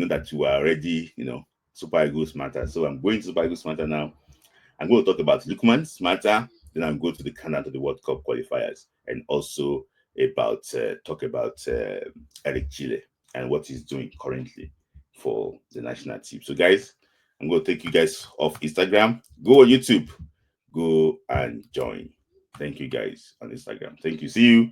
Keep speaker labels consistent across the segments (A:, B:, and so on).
A: know that you are already, Super Eagles matter. So I'm going to Super Eagles matter now. I'm going to talk about Lukman's matter. Then I'm going to the Canada to the World Cup qualifiers, and also talk about Eric Chille and what he's doing currently for the national team. So, guys, I'm going to take you guys off Instagram. Go on YouTube. Go and join. Thank you, guys, on Instagram. Thank you. See you.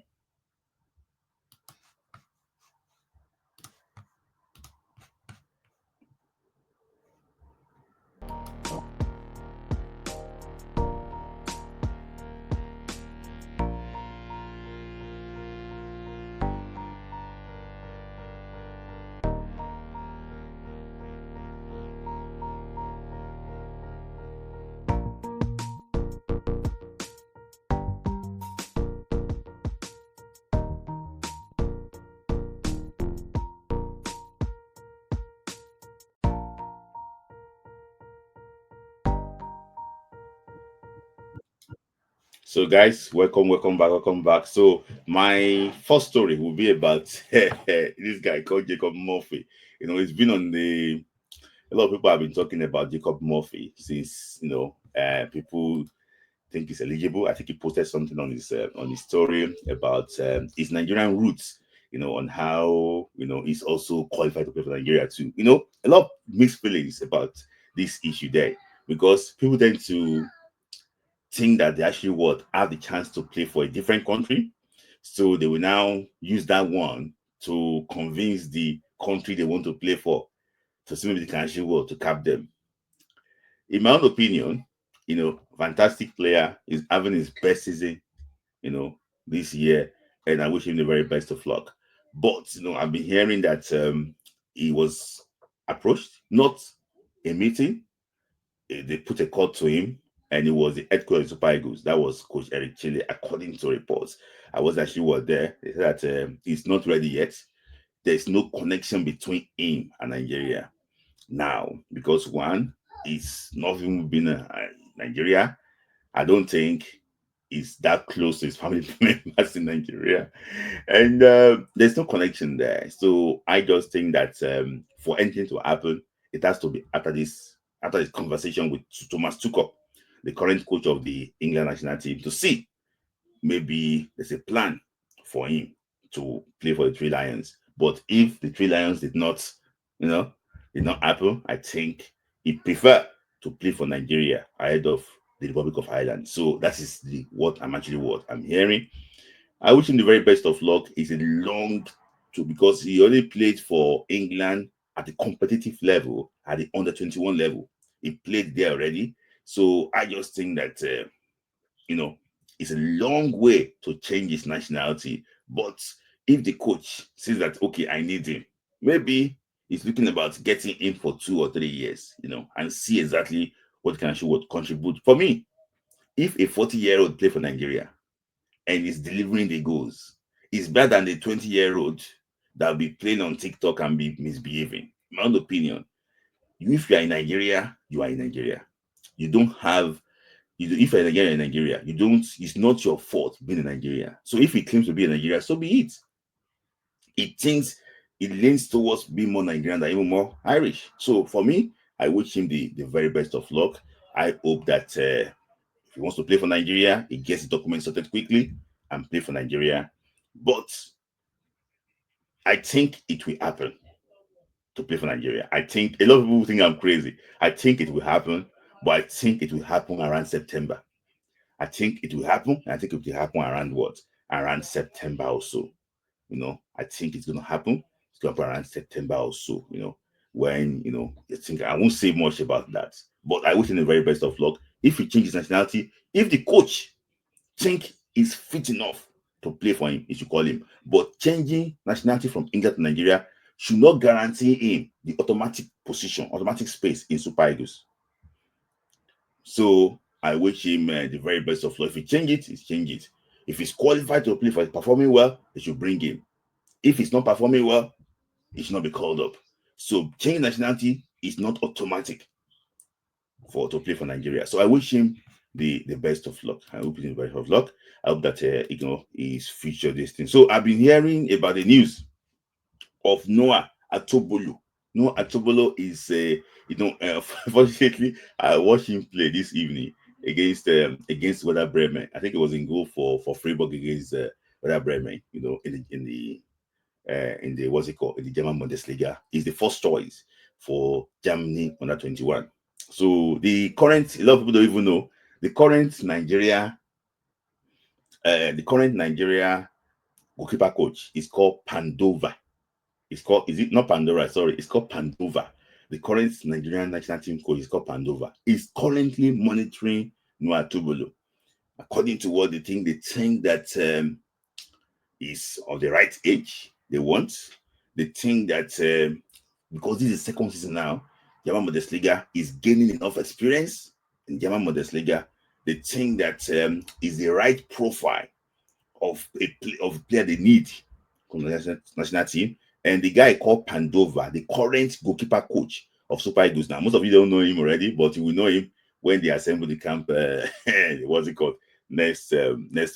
A: So, guys, welcome back. So, my first story will be about this guy called Jacob Murphy. He's been on the. A lot of people have been talking about Jacob Murphy since people think he's eligible. I think he posted something on his story about his Nigerian roots. On how he's also qualified to play for Nigeria too. A lot of mixed feelings about this issue there because people tend to think that they actually would have the chance to play for a different country. So they will now use that one to convince the country they want to play for to see maybe they can actually to cap them. In my own opinion, fantastic player is having his best season, this year, and I wish him the very best of luck. But I've been hearing that he was approached, not a meeting, they put a call to him, and it was the head coach of Super Eagles. That was Coach Eric Chille, according to reports. I was actually there. They said that he's not ready yet. There's no connection between him and Nigeria now because one, he's not even been in Nigeria. I don't think he's that close to his family members in Nigeria, and there's no connection there. So I just think that for anything to happen, it has to be after this conversation with Thomas Tuchel, the current coach of the England national team, to see maybe there's a plan for him to play for the Three Lions. But if the Three Lions did not happen, I think he prefer to play for Nigeria ahead of the Republic of Ireland. So that is what I'm hearing. I wish him the very best of luck. It's a long because he only played for England at the competitive level, at the under 21 level. He played there already. So I just think that it's a long way to change his nationality. But if the coach says that, okay, I need him, maybe he's looking about getting him for 2 or 3 years, and see exactly what can she would contribute. For me, if a 40-year-old play for Nigeria and is delivering the goals, it's better than the 20-year-old that will be playing on TikTok and be misbehaving. My own opinion. If you are in Nigeria, you are in Nigeria. You don't have if you're in Nigeria, you don't, it's not your fault being in Nigeria. So if he claims to be in Nigeria, so be it. It thinks it leans towards being more Nigerian than even more Irish. So for me, I wish him the very best of luck. I hope that if he wants to play for Nigeria, he gets the documents sorted quickly and play for Nigeria. But I think it will happen to play for Nigeria. I think a lot of people think I'm crazy. I think it will happen, but I think it will happen around September. I think it will happen. I think it will happen around what? Around September or so. I think it's going to happen. It's going to happen around September or so, when, I think I won't say much about that. But I wish him the very best of luck. If he changes nationality, if the coach think he's fit enough to play for him, he should call him. But changing nationality from England to Nigeria should not guarantee him the automatic space in Super Eagles. So I wish him the very best of luck. If he change it, he's change it. If he's qualified to play for performing well, they should bring him. If he's not performing well, he should not be called up. So changing nationality is not automatic to play for Nigeria. So I wish him the best of luck. I hope he's the best of luck. I hope that he's future this thing. So I've been hearing about the news of Noah Atobolu. No, Atobolo is Fortunately, I watched him play this evening against Werder Bremen. I think it was in goal for Freiburg against Werder Bremen. In the what's it called, in the German Bundesliga. Is the first choice for Germany under 21. So a lot of people don't even know the current Nigeria goalkeeper coach is called Pandova. It's called, is it not Pandora? Sorry, it's called Pandova. The current Nigerian national team coach is called Pandova. Is currently monitoring Noah Tubolo. According to what they think that is of the right age they want. They think that because this is second season now, German Bundesliga is gaining enough experience in German Bundesliga. They think that is the right profile of player they need from the national team. And the guy called Pandova, the current goalkeeper coach of Super Eagles. Now, most of you don't know him already, but you will know him when they assemble the camp. What's it called? Next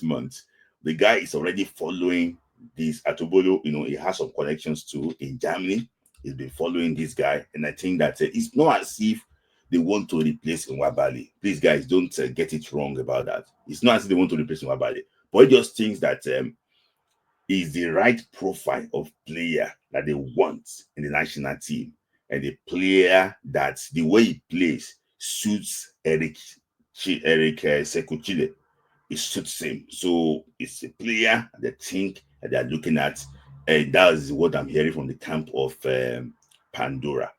A: month. The guy is already following this Atobolo. He has some connections too in Germany. He's been following this guy, and I think that it's not as if they want to replace Nwabali. Please, guys, don't get it wrong about that. It's not as if they want to replace Nwabali, but he just thinks that is the right profile of player that they want in the national team, and the player that the way he plays suits Eric Sekuchile. It suits him. So it's a player they think that they're looking at, and that's what I'm hearing from the camp of Pandora.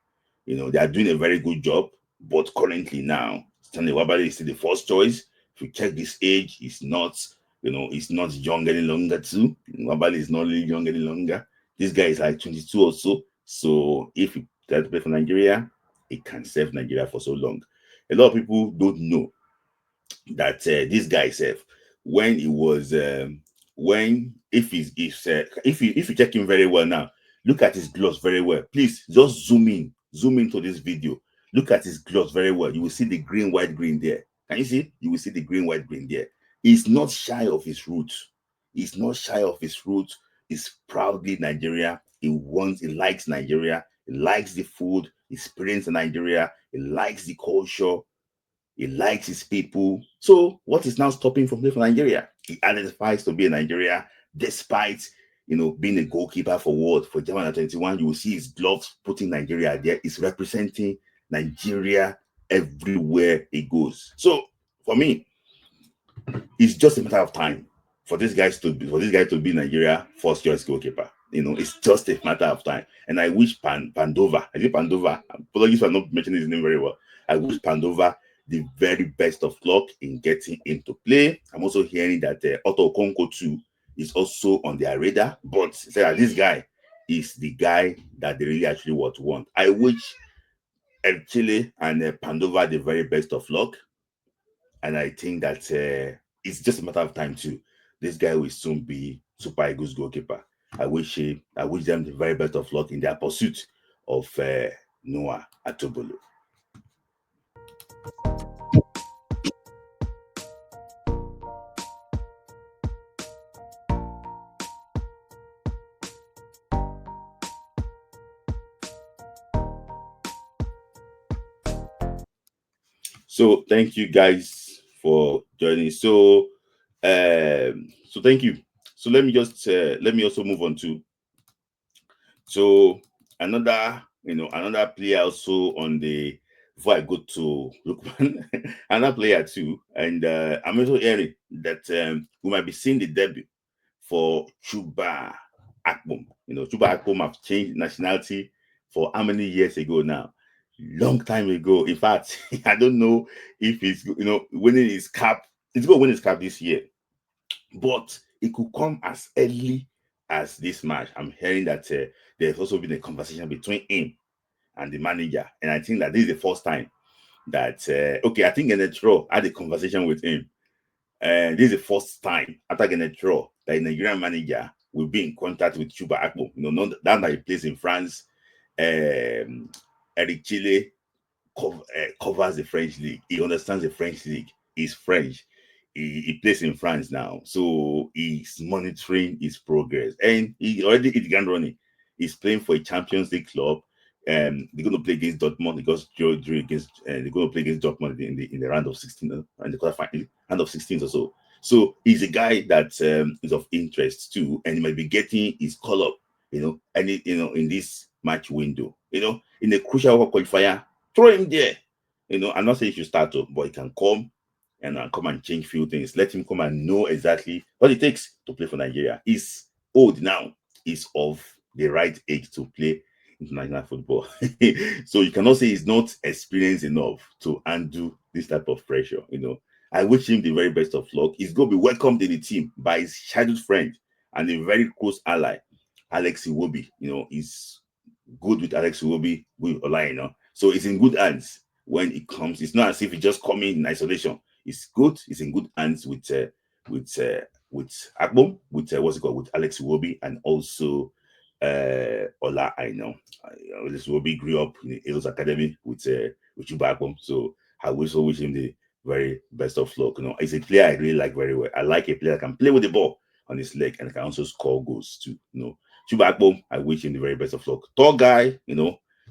A: They are doing a very good job, but currently now, Stanley Wabale is still the first choice. If you check this age, he's not young any longer too. Wabale is not really young any longer. This guy is like 22 or so. So if he tries to play for Nigeria, he can serve Nigeria for so long. A lot of people don't know that this guy said when he was when if you check him very well now, look at his gloves very well. Please just zoom into this video. Look at his gloves very well. You will see the green, white, green there. Can you see? You will see the green, white, green there. He's not shy of his roots. He's not shy of his roots. He's proudly Nigeria. He likes Nigeria. He likes the food. He experienced Nigeria. He likes the culture. He likes his people. So what is now stopping from playing for Nigeria? He identifies to be a Nigeria despite being a goalkeeper for what for German 21. You will see his gloves putting Nigeria there. He's representing Nigeria everywhere he goes. So for me, it's just a matter of time for this guy to be Nigeria first choice goalkeeper. It's just a matter of time. And I wish Pandova, I think Pandova, apologies for not mentioning his name very well. I wish Pandova the very best of luck in getting into play. I'm also hearing that Otto Okonko too is also on their radar, but this guy is the guy that they really actually want. I wish Eric Chille and Pandova the very best of luck. And I think that it's just a matter of time too. This guy will soon be Super Eagles goalkeeper. I wish them the very best of luck in their pursuit of Noah Atobolo. So thank you guys for joining. So thank you. So let me also move on to another player also on the before I go to Lukman, another player too, and I'm also hearing that we might be seeing the debut for Chuba Akpom. Chuba Akpom have changed nationality for how many years ago now? Long time ago. In fact, I don't know if it's winning his cap. It's going to win his cap this year, but it could come as early as this match. I'm hearing that there's also been a conversation between him and the manager, and I think that this is the first time that I think Genetro had a conversation with him. And this is the first time after Genetro that a Nigerian manager will be in contact with Chuba Akpo. Not that he plays in France. Eric Chille covers the French league. He understands the French league. He's French. He plays in France now, so he's monitoring his progress, and he already hit the ground running. He's playing for a Champions League club. they're going to play against Dortmund because Drew against they're going to play against Dortmund in the round of 16 and the quarterfinal round of 16 or so. So he's a guy that is of interest too, and he might be getting his call up, in this match window, in a crucial World Cup qualifier. Throw him there. I'm not saying he should start up, but he can come and come and change few things. Let him come and know exactly what it takes to play for Nigeria. He's old now. He's of the right age to play international football. So you cannot say he's not experienced enough to undo this type of pressure. I wish him the very best of luck. He's going to be welcomed in the team by his childhood friend and a very close ally, Alex Iwobi. He's good with Alex Iwobi, good with Ola. So it's in good hands when it comes. It's not as if he just coming in isolation. It's good. It's in good hands with Akbom, with what's it called, with Alex Iwobi, and also Ola. Alex Iwobi grew up in the Hills Academy with Chuba Akbom. So I also wish him the very best of luck. He's a player I really like very well. I like a player that can play with the ball on his leg and can also score goals too. Chuba Akbom, I wish him the very best of luck. Tall guy,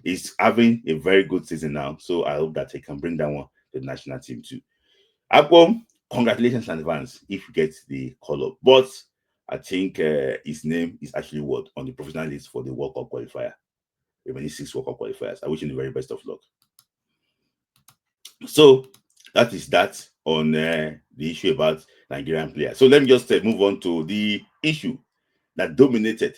A: he's having a very good season now. So I hope that he can bring that one to the national team too. Akbom, congratulations in advance if you get the call up. But I think his name is actually what on the professional list for the World Cup qualifier. Remaining 6 World Cup qualifiers. I wish him the very best of luck. So that is that on the issue about Nigerian players. So let me just move on to the issue that dominated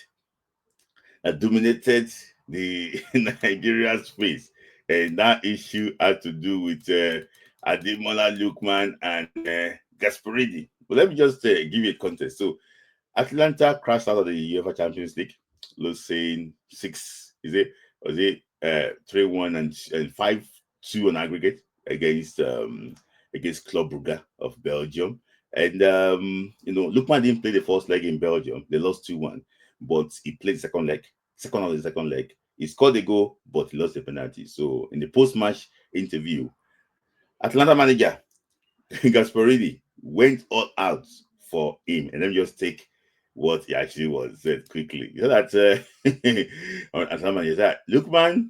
A: the Nigerian space, and that issue had to do with Ademola Lookman and Gasparini. But let me just give you a context. So Atlanta crashed out of the UEFA Champions League, losing 6, is it? Was it 3-1 and 5-2 on aggregate against Club Brugge of Belgium. And Lookman didn't play the first leg in Belgium. They lost 2-1, but he played the second of the second leg. He scored a goal, but he lost the penalty. So in the post-match interview, Atlanta manager Gasparini went all out for him. And let me just take what he actually was said quickly. You know that on Atlanta manager that Lookman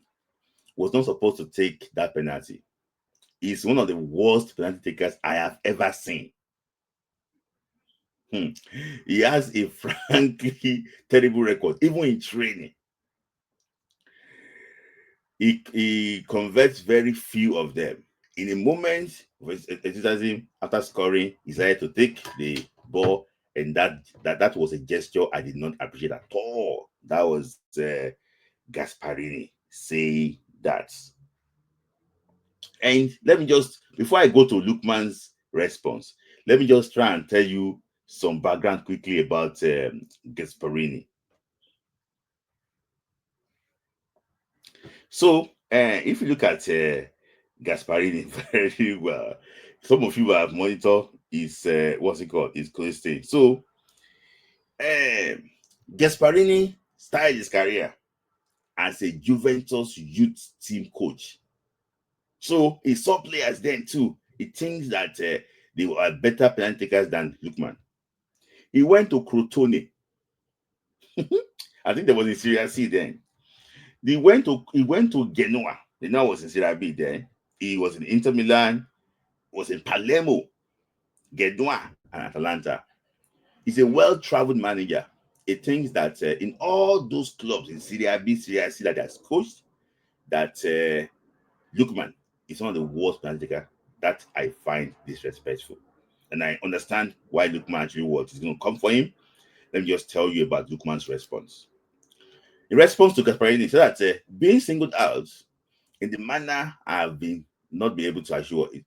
A: was not supposed to take that penalty. He's one of the worst penalty takers I have ever seen. He has a frankly terrible record, even in training. He converts very few of them. In a moment of enthusiasm after scoring, he decided to take the ball, and that was a gesture I did not appreciate at all. That was Gasparini saying that. And let me just, before I go to Lookman's response, let me just try and tell you some background quickly about Gasparini. So, if you look at Gasparini very well, some of you have monitored his what's it called? His close stage. So, Gasparini started his career as a Juventus youth team coach. So he saw players then too. He thinks that they were better penalty takers than Lookman. He went to Crotone. I think there was in Serie C then. He went to Genoa. Genoa was in Serie B then. He was in Inter Milan, was in Palermo, Genoa, and Atalanta. He's a well-traveled manager. He thinks that in all those clubs in Serie B, Serie C that has coached, that Lookman is one of the worst penalty takers that I find disrespectful. And I understand why Lookman actually was. It's going to come for him. Let me just tell you about Lookman's response. In response to Gasparini, so that being singled out in the manner I've been not be able to assure it,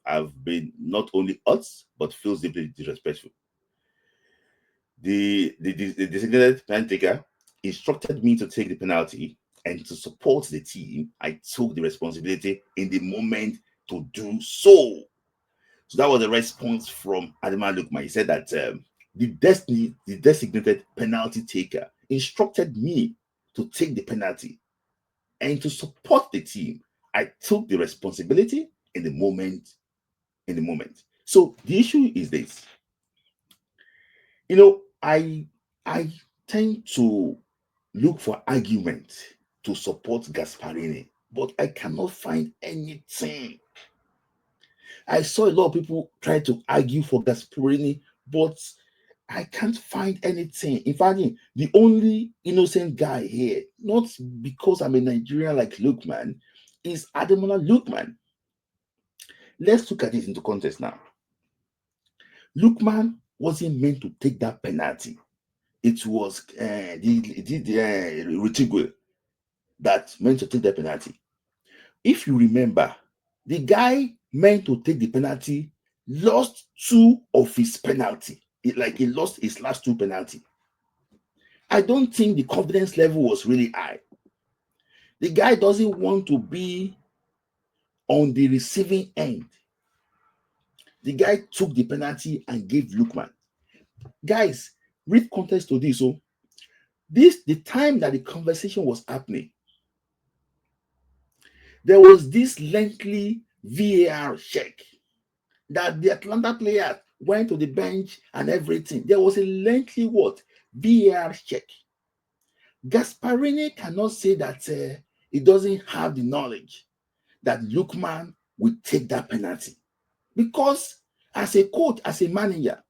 A: I've been not only hurt but feels deeply disrespectful. The designated penalty taker instructed me to take the penalty, and to support the team, I took the responsibility in the moment to do so. So that was the response from Ademola Lookman. He said that the designated penalty taker instructed me to take the penalty, and to support the team, I took the responsibility in the moment. So the issue is this. I tend to look for argument to support Gasparini, but I cannot find anything. I saw a lot of people try to argue for Gasparini, but I can't find anything. In fact, the only innocent guy here, not because I'm a Nigerian like Lukman, is Ademola Lukman. Let's look at this into context now. Lukman wasn't meant to take that penalty. It was Richigwe that meant to take the penalty. If you remember, the guy meant to take the penalty lost two of his penalty. He lost his last two penalty. I don't think the confidence level was really high. The guy doesn't want to be on the receiving end. The guy took the penalty and gave Lukman. Guys, read context to this. So, the time that the conversation was happening, there was this lengthy VAR check that the Atlanta player went to the bench and everything. There was a lengthy VAR check. Gasparini cannot say that he doesn't have the knowledge that Lukman will take that penalty. Because as a coach, as a manager,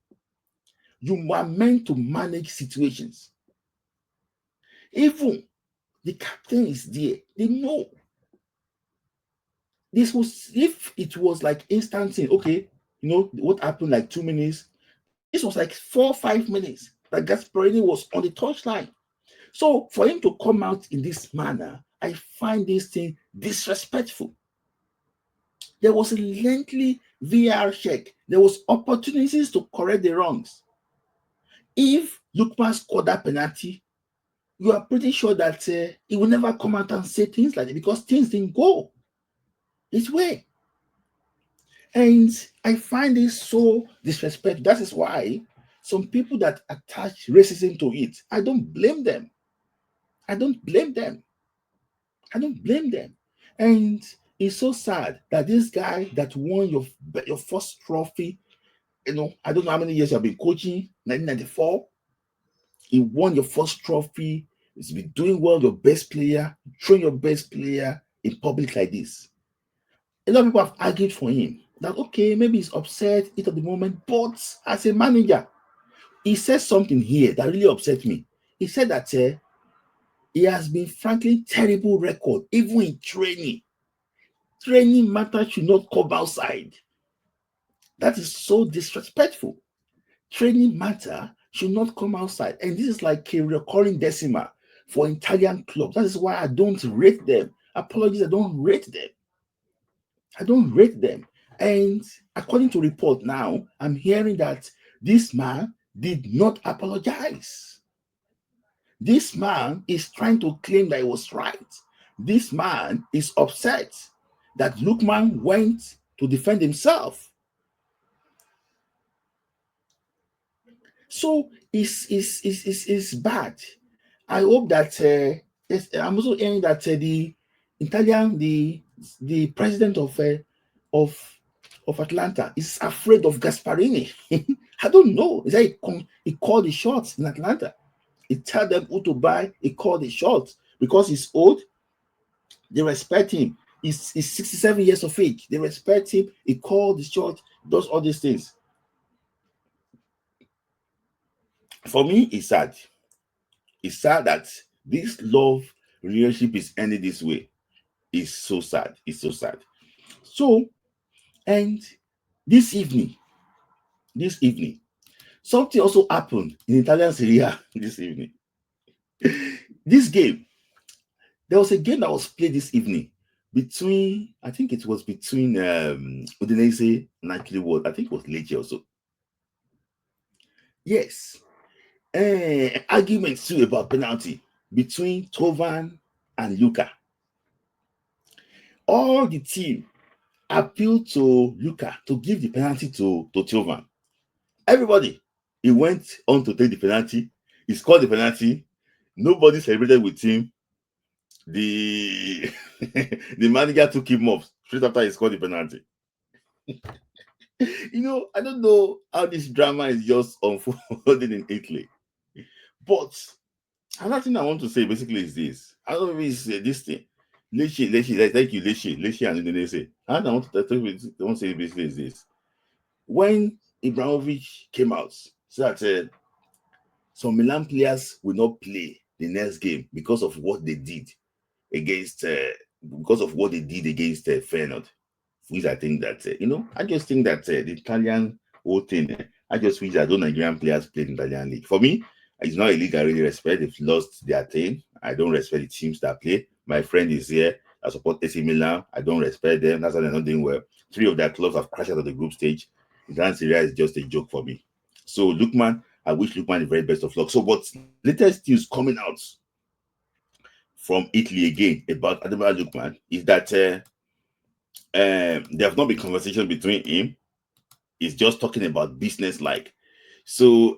A: you are meant to manage situations. Even the captain is there. They know. This was, if it was like instant thing, okay, what happened like 2 minutes. This was like 4 or 5 minutes that Gasparini was on the touchline. So for him to come out in this manner, I find this thing disrespectful. There was a lengthy VAR check. There was opportunities to correct the wrongs. If Lukman scored that penalty, you are pretty sure that he will never come out and say things like that because things didn't go his way. And I find this so disrespectful. That is why some people that attach racism to it, I don't blame them. I don't blame them. And it's so sad that this guy that won your first trophy, I don't know how many years you have been coaching, 1994, he won your first trophy. He's been doing well, your best player, train your best player in public like this. A lot of people have argued for him that, okay, maybe he's upset at the moment, but as a manager, he said something here that really upset me. He said that he has been frankly terrible record, even in training. Training matter should not come outside. That is so disrespectful. Training matter should not come outside. And this is like a recurring decimal for Italian clubs. That is why I don't rate them. Apologies, I don't rate them. And according to report now, I'm hearing that this man did not apologize. This man is trying to claim that he was right. This man is upset that Lukman went to defend himself. So it's bad. I hope that I'm also hearing that the Italian, the president of Atlanta is afraid of Gasparini. I don't know. Is that he called the shots in Atlanta? He tell them who to buy. He called the shots because he's old. They respect him. He's 67 years of age. They respect him. He called the shots. Does all these things. For me, it's sad. It's sad that this love relationship is ending this way. It's so sad. So, and this evening, something also happened in Italian Serie A this evening. This game, there was a game that was played this evening between, I think it was between Udinese and actually what I think it was Lecce also. Yes. Arguments too about penalty between Tovan and Luca. All the team appealed to Luca to give the penalty to Tovan. Everybody, he went on to take the penalty. He scored the penalty. Nobody celebrated with him. The manager took him off straight after he scored the penalty. I don't know how this drama is just unfolding in Italy. But Another thing I want to say basically is this. I don't know if it's this thing. Leshi, thank you, Leshi and Indonesia. And I want to say basically is this. When Ibrahimovic came out, so that some Milan players will not play the next game because of what they did against Feyenoord. Which I think that I just think that the Italian whole thing. I just wish that those Nigerian players played in the Italian league. For me, it's not a league I really respect. They've lost their thing. I don't respect the teams that play. My friend is here. I support AC Milan. I don't respect them. That's why they're not doing well. Three of their clubs have crashed out of the group stage. Italian Serie A is just a joke for me. So Lukman, I wish Lukman the very best of luck. So, but latest news coming out from Italy again about Ademola Lukman is that there have not been conversation between him. He's just talking about business like. So,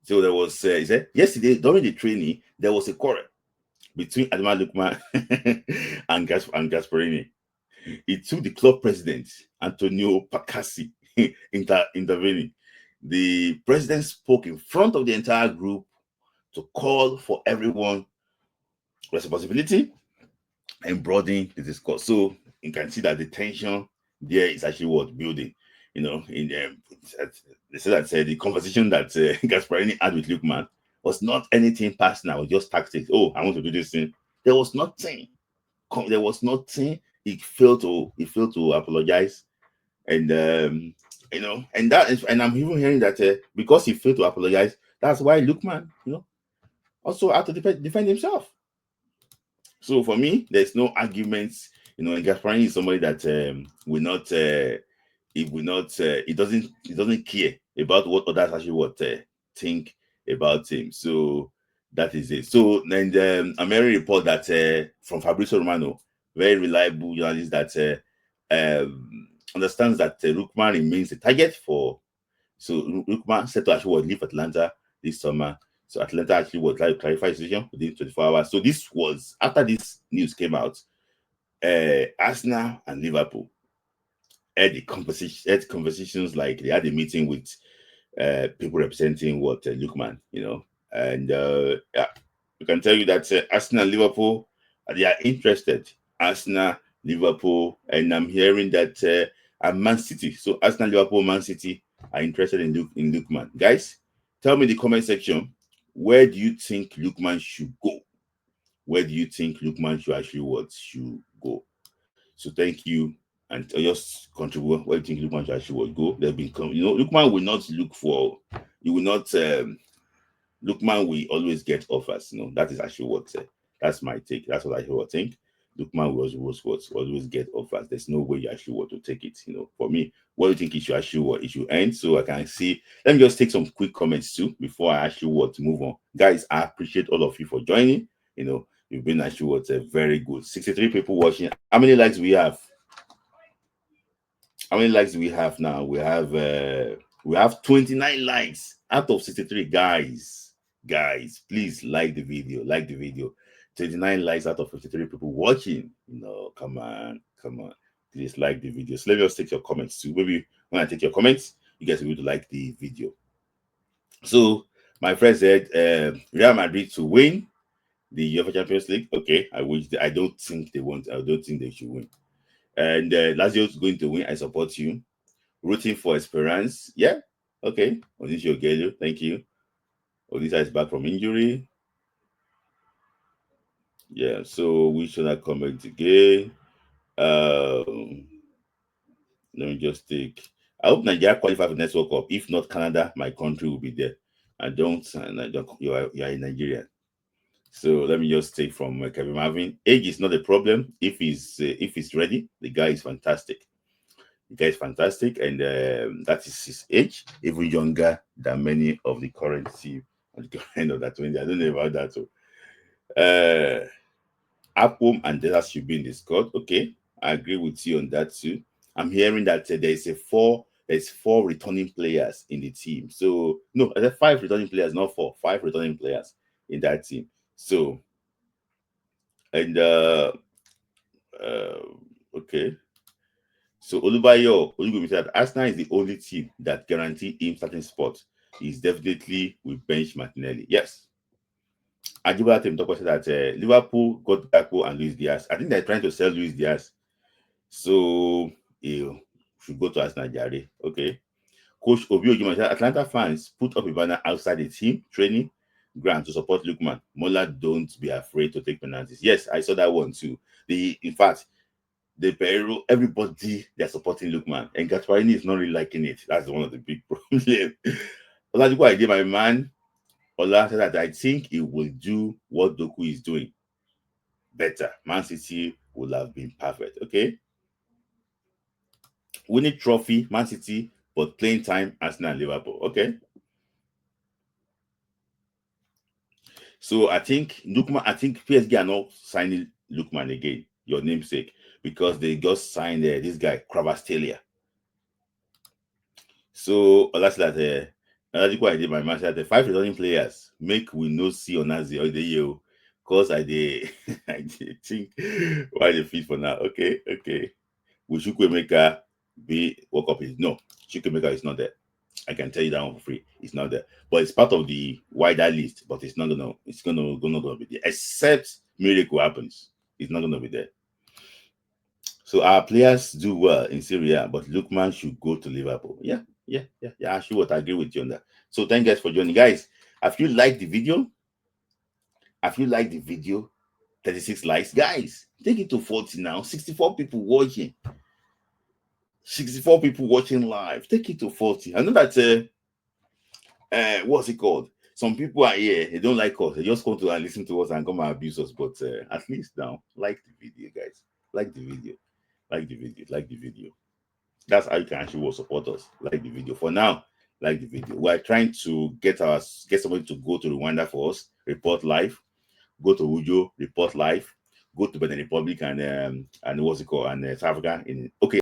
A: so there was, he said, yesterday during the training, there was a quarrel between Ademola Lukman and Gasparini. It took the club president, Antonio Pacassi, intervening. The president spoke in front of the entire group to call for everyone responsibility and broaden the discourse. So you can see that the tension there is actually what building. In they said that the conversation that Gasparini had with Lukman was not anything personal, it was just tactics. Oh, I want to do this thing. There was nothing. There was nothing. He failed to apologize, and and I'm even hearing that because he failed to apologize, that's why Lukman, also had to defend himself. So for me, there's no arguments. And Gasparini is somebody that will not. He will not. He doesn't care about what others actually think about him. So that is it. So then I'm hearing a report that from Fabrizio Romano, very reliable journalist that understands that Lukman remains a target for. So Lukman said to actually leave Atlanta this summer. So Atlanta actually would like to clarify the decision within 24 hours. So this was after this news came out. Arsenal and Liverpool had conversations like they had a meeting with people representing what Lukman, and yeah, we can tell you that Arsenal and Liverpool they are interested. Arsenal, Liverpool, and I'm hearing that and Man City. So Arsenal, Liverpool, Man City are interested in Lukman. Guys, tell me in the comment section, where do you think Lukman should go? Where do you think Lukman should actually should go? So thank you, and just contribute. Where do you think Lukman should actually go? They've been Lukman will not look for. You will not. Lukman will always get offers. That is actually what. That's my take. That's what I think. Lukman will always get offers. There's no way you actually want to take it. For me, what do you think it should actually it should end? So I can see. Let me just take some quick comments too before I actually want to move on. Guys, I appreciate all of you for joining. You've been actually very good. 63 people watching. How many likes we have? How many likes do we have now? We have 29 likes out of 63. Guys, please like the video. 29 likes out of 53 people watching. Come on. Please like the video. So let me just take your comments too. Maybe when I take your comments, you guys will be able to like the video. So my friend said Real Madrid to win the UEFA Champions League. Okay, I don't think they want. I don't think they should win. And Lazio is going to win. I support you. Rooting for Esperance. Yeah. Okay. Onisio Gelio. Thank you. Odisa is back from injury. Yeah. So we should not comment again. Let me just take. I hope Nigeria qualify for the next World Cup. If not Canada, my country will be there. I don't. You are in Nigeria. So let me just take from Kevin Marvin. Age is not a problem if he's ready. The guy is fantastic. And that is his age, even younger than many of the current team. At the end of that 20, I don't know about that. So, Apple and Data should be in the squad. Okay, I agree with you on that too. I'm hearing that there's four returning players in the team. So no, I said 5 returning players, not 4. 5 returning players in that team. So and uh okay. So Olubayo Olugumi said Arsenal is the only team that guarantee him starting spot. is definitely with bench Martinelli. Yes. Ajibola Team Talk said that Liverpool got Gakpo and Luis Diaz. I think they're trying to sell Luis Diaz. So you should go to Arsenal, Jare. Okay. Coach Obi Ojima said Atlanta fans put up a banner outside the team training ground to support Lukman. Mola, don't be afraid to take penalties. Yes, I saw that one too. In fact, the Peru, everybody they're supporting Lukman, and Gatwarini is not really liking it. That's one of the big problems. Oladipo, I did my man. Ola said that I think he will do what Doku is doing better. Man City would have been perfect. Okay. Winning trophy, Man City, but playing time, Arsenal and Liverpool. Okay. So I think PSG are not signing Lukman again, your namesake, because they just signed this guy, Kravastelia. So that's that another I did my match that the five returning players make we no see Onazi or the year because I did I did think why they fit for now. Okay. Will Chukwemeka be woke up? Is no, Chukwemeka is not there. I can tell you that one for free. It's not there, but it's part of the wider list. But it's not gonna. It's gonna be there. Except miracle happens, it's not gonna be there. So our players do well in Syria, but Lukman should go to Liverpool. Yeah. I should would agree with you on that. So thank you guys for joining, guys. If you like the video, 36 likes, guys. Take it to 40 now. 64 people watching. 64 people watching live. Take it to 40. I know that what's it called? Some people are here, they don't like us, they just come to and listen to us and come and abuse us. But at least now, like the video, guys. Like the video. Like the video. That's how you can actually support us. Like the video. For now, like the video. We're trying to get somebody to go to Rwanda for us, report live, go to Ujo, report live, go to Benin Republic and what's it called, and South Africa in okay.